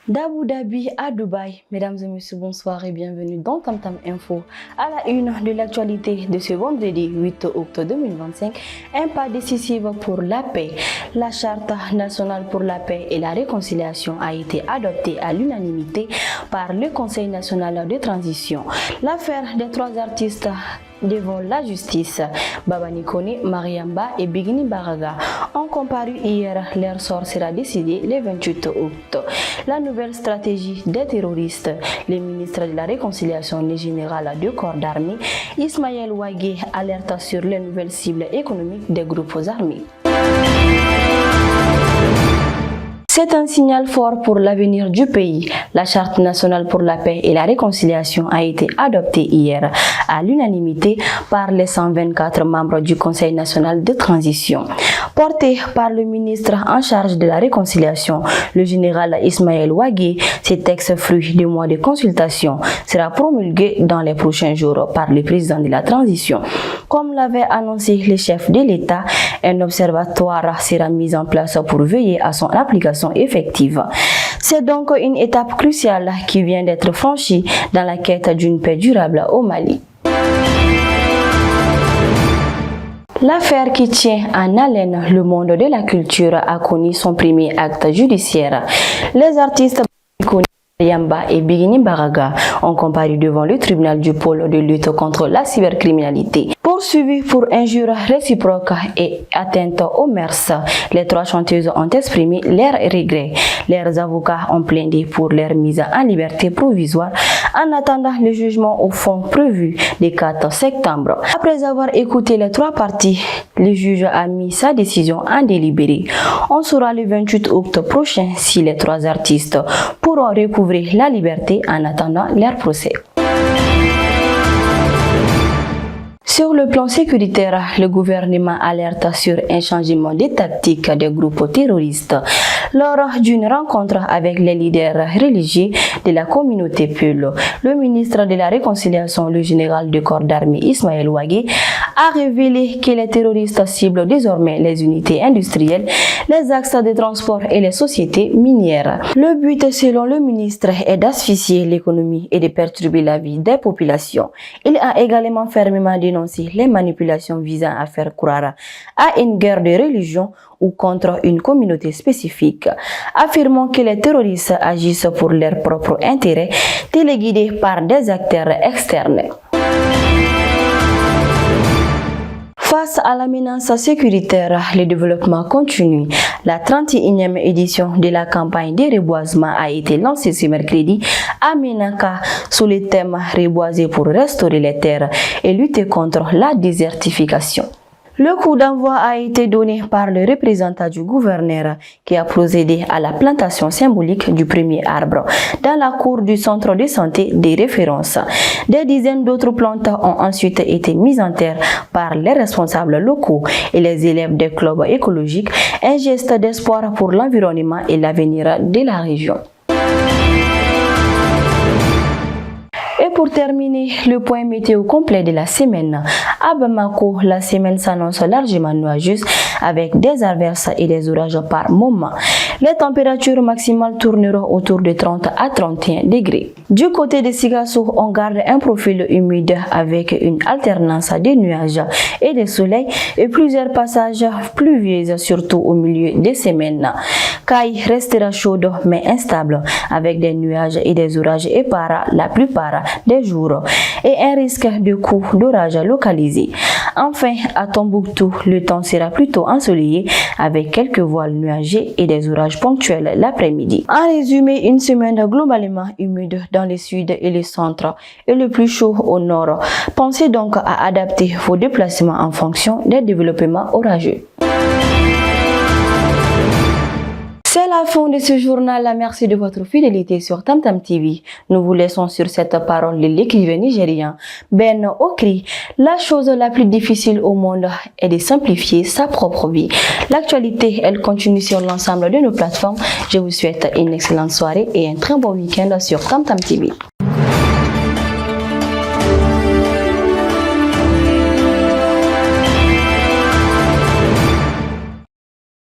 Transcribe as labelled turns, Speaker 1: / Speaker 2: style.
Speaker 1: D'Abu Dhabi à Dubaï, mesdames et messieurs, bonsoir et bienvenue dans Tam Tam Info. À la une de l'actualité de ce vendredi 8 octobre 2025, un pas décisif pour la paix. La Charte nationale pour la paix et la réconciliation a été adoptée à l'unanimité par le Conseil national de transition. L'affaire des trois artistes devant la justice, Baba Nikone, Mariamba et Bigini Baraga, ont comparu hier. Leur sort sera décidé le 28 octobre. La nouvelle stratégie des terroristes, le ministre de la Réconciliation, le général de corps d'armée, Ismaël Ouagé, alerte sur les nouvelles cibles économiques des groupes armés. C'est un signal fort pour l'avenir du pays. La Charte nationale pour la paix et la réconciliation a été adoptée hier à l'unanimité par les 124 membres du Conseil national de transition. Porté par le ministre en charge de la réconciliation, le général Ismaël Ouagé, ce texte fruit du mois de consultation sera promulgué dans les prochains jours par le président de la transition. Comme l'avait annoncé le chef de l'État, un observatoire sera mis en place pour veiller à son application effective. C'est donc une étape cruciale qui vient d'être franchie dans la quête d'une paix durable au Mali. L'affaire qui tient en haleine le monde de la culture a connu son premier acte judiciaire. Les artistes Mariamba et Bigini Baraga ont comparu devant le tribunal du pôle de lutte contre la cybercriminalité. Poursuivis pour injures réciproques et atteinte aux mœurs, les trois chanteuses ont exprimé leurs regrets. Leurs avocats ont plaidé pour leur mise en liberté provisoire en attendant le jugement au fond prévu le 4 septembre. Après avoir écouté les trois parties, le juge a mis sa décision en délibéré. On saura le 28 octobre prochain si les trois artistes pourront recouvrer la liberté en attendant leur procès. Sur le plan sécuritaire, le gouvernement alerte sur un changement de tactique des groupes terroristes lors d'une rencontre avec les leaders religieux de la communauté Peul. Le ministre de la Réconciliation, le général de corps d'armée Ismaël Ouagé, a révélé que les terroristes ciblent désormais les unités industrielles, les axes de transport et les sociétés minières. Le but, selon le ministre, est d'asphyxier l'économie et de perturber la vie des populations. Il a également fermement dénoncé les manipulations visant à faire croire à une guerre de religion ou contre une communauté spécifique, affirmant que les terroristes agissent pour leurs propres intérêts, téléguidés par des acteurs externes. Face à la menace sécuritaire, le développement continue. La 31e édition de la campagne de reboisement a été lancée ce mercredi à Ménaka sous le thème « Reboiser pour restaurer les terres et lutter contre la désertification ». Le coup d'envoi a été donné par le représentant du gouverneur qui a procédé à la plantation symbolique du premier arbre dans la cour du centre de santé des références. Des dizaines d'autres plantes ont ensuite été mises en terre par les responsables locaux et les élèves des clubs écologiques, un geste d'espoir pour l'environnement et l'avenir de la région. Et pour terminer, le point météo complet de la semaine. À Bamako, la semaine s'annonce largement nuageuse avec des averses et des orages par moment. Les températures maximales tourneront autour de 30 à 31 degrés. Du côté de Sigasso, on garde un profil humide avec une alternance de nuages et de soleil et plusieurs passages pluvieux, surtout au milieu des semaines. Kai restera chaude mais instable avec des nuages et des orages épars la plupart des jours et un risque de coups d'orage localisés. Enfin, à Tombouctou, le temps sera plutôt ensoleillé avec quelques voiles nuagés et des orages ponctuels l'après-midi. En résumé, une semaine globalement humide dans le sud et le centre et le plus chaud au nord. Pensez donc à adapter vos déplacements en fonction des développements orageux. C'est la fin de ce journal. Merci de votre fidélité sur Tam Tam TV. Nous vous laissons sur cette parole de l'écrivain nigérien Ben Okri. La chose la plus difficile au monde est de simplifier sa propre vie. L'actualité, elle continue sur l'ensemble de nos plateformes. Je vous souhaite une excellente soirée et un très bon week-end sur Tam Tam TV.